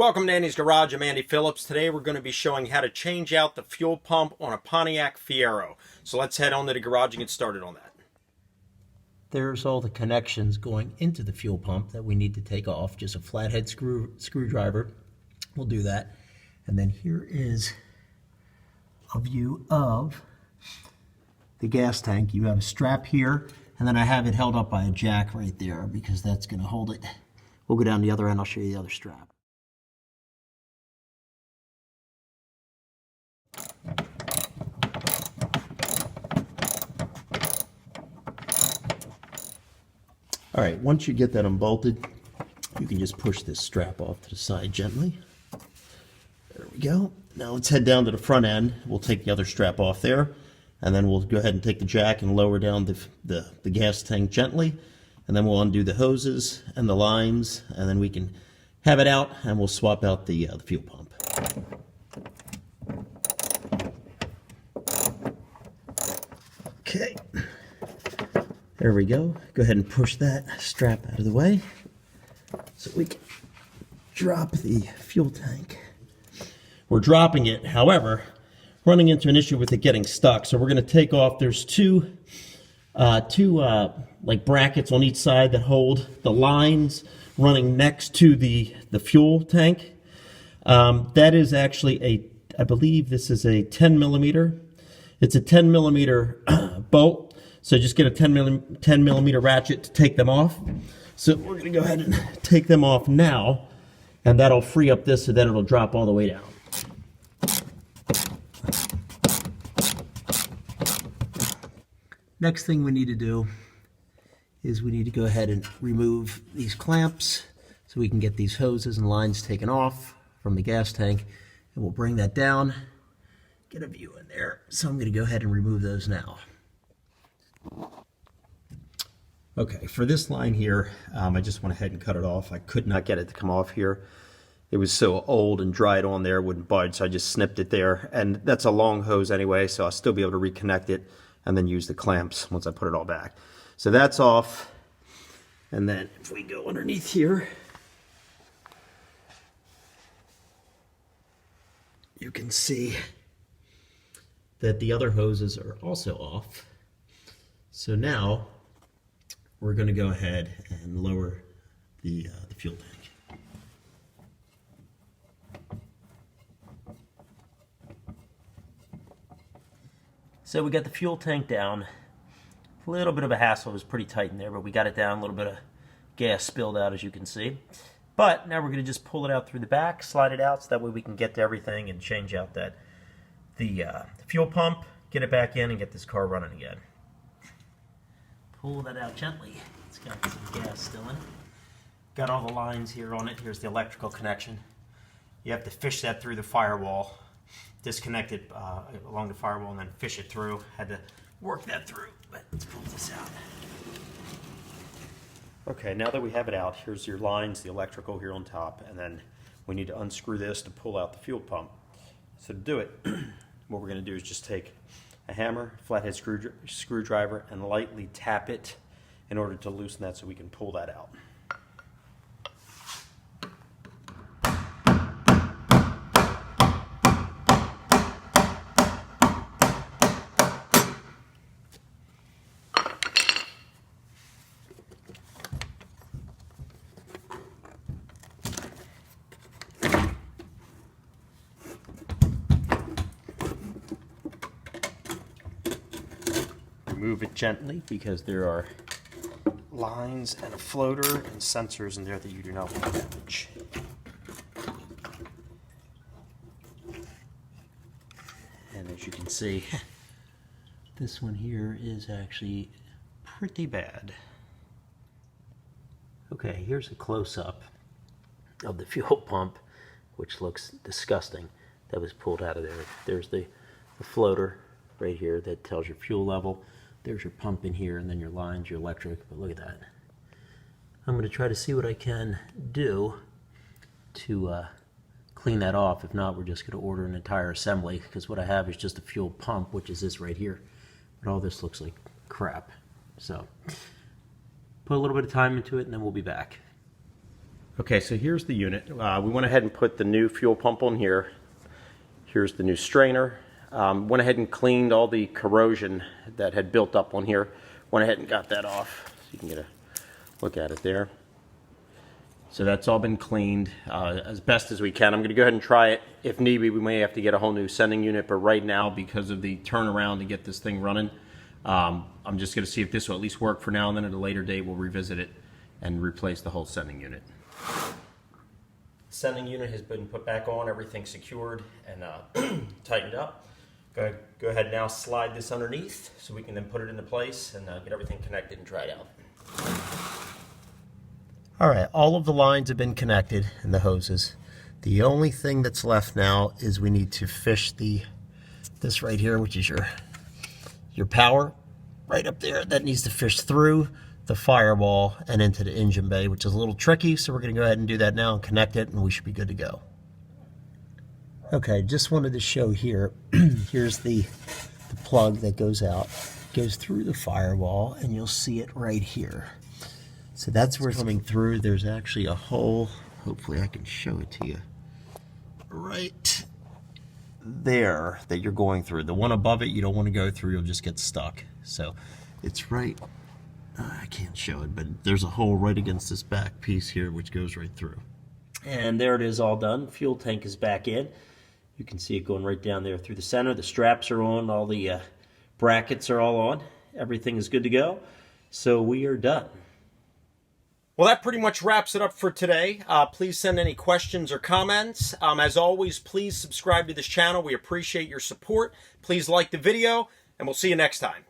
Welcome to Andy's Garage. I'm Andy Phillips. Today we're going to be showing how to change out the fuel pump on a Pontiac Fiero. So let's head on to the garage and get started on that. There's all the connections going into the fuel pump that we need to take off. Just a flathead screwdriver. We'll do that. And then here is a view of the gas tank. You have a strap here, and then I have it held up by a jack right there because that's going to hold it. We'll go down the other end. I'll show you the other strap. All right, once you get that unbolted, you can just push this strap off to the side gently. There we go. Now let's head down to the front end. We'll take the other strap off there, and then we'll go ahead and take the jack and lower down the gas tank gently, and then we'll undo the hoses and the lines, and then we can have it out, and we'll swap out the fuel pump. Okay. There we go. Go ahead and push that strap out of the way so we can drop the fuel tank. We're dropping it, however, running into an issue with it getting stuck. So we're going to take off, there's two like brackets on each side that hold the lines running next to the fuel tank. That is actually I believe this is a 10 millimeter. It's a 10 millimeter bolt. So just get a 10 millimeter ratchet to take them off. So we're going to go ahead and take them off now, and that'll free up this so that it'll drop all the way down. Next thing we need to do is we need to go ahead and remove these clamps so we can get these hoses and lines taken off from the gas tank, and we'll bring that down, get a view in there. So I'm going to go ahead and remove those now. Okay, for this line here, I just went ahead and cut it off. I could not get it to come off here. It was so old and dried on there, it wouldn't budge, so I just snipped it there. And that's a long hose anyway, so I'll still be able to reconnect it and then use the clamps once I put it all back. So that's off. And then if we go underneath here, you can see that the other hoses are also off. So now we're going to go ahead and lower the fuel tank. So we got the fuel tank down. A little bit of a hassle. It was pretty tight in there, but we got it down. A little bit of gas spilled out, as you can see. But now we're going to just pull it out through the back, slide it out, so that way we can get to everything and change out the fuel pump, get it back in, and get this car running again. Pull that out gently. It's got some gas still in it. Got all the lines here on it. Here's the electrical connection. You have to fish that through the firewall. Disconnect it along the firewall and then fish it through. Had to work that through, but let's pull this out. Okay, now that we have it out, here's your lines, the electrical here on top, and then we need to unscrew this to pull out the fuel pump. So to do it, what we're going to do is just take a hammer, flathead screwdriver, and lightly tap it in order to loosen that so we can pull that out. Remove it gently because there are lines and a floater and sensors in there that you do not want to damage. And as you can see, this one here is actually pretty bad. Okay, here's a close-up of the fuel pump, which looks disgusting. That was pulled out of there. There's the floater right here that tells your fuel level. There's your pump in here, and then your lines, your electric, but look at that. I'm going to try to see what I can do to clean that off. If not, we're just going to order an entire assembly, because what I have is just a fuel pump, which is this right here. But all this looks like crap. So put a little bit of time into it, and then we'll be back. Okay, so here's the unit. We went ahead and put the new fuel pump on here. Here's the new strainer. Went ahead and cleaned all the corrosion that had built up on here. Went ahead and got that off, so you can get a look at it there. So that's all been cleaned as best as we can. I'm going to go ahead and try it. If need be, we may have to get a whole new sending unit, but right now, because of the turnaround to get this thing running, I'm just going to see if this will at least work for now, and then at a later date we'll revisit it and replace the whole sending unit. Sending unit has been put back on, everything secured and tightened up. Go ahead now, slide this underneath so we can then put it into place and get everything connected and tried out. All right, all of the lines have been connected and the hoses. The only thing that's left now is we need to fish this right here, which is your power right up there. That needs to fish through the firewall and into the engine bay, which is a little tricky, so we're going to go ahead and do that now and connect it, and we should be good to go. Okay, just wanted to show here, here's the plug that goes out, goes through the firewall, and you'll see it right here. So that's where it's coming through. There's actually a hole, hopefully I can show it to you, right there that you're going through. The one above it you don't want to go through, you'll just get stuck. So it's right, I can't show it, but there's a hole right against this back piece here which goes right through. And there it is, all done. Fuel tank is back in. You can see it going right down there through the center. The straps are on, all the brackets are all on. Everything is good to go. So we are done. Well, that pretty much wraps it up for today. Please send any questions or comments. As always, please subscribe to this channel. We appreciate your support. Please like the video, and we'll see you next time.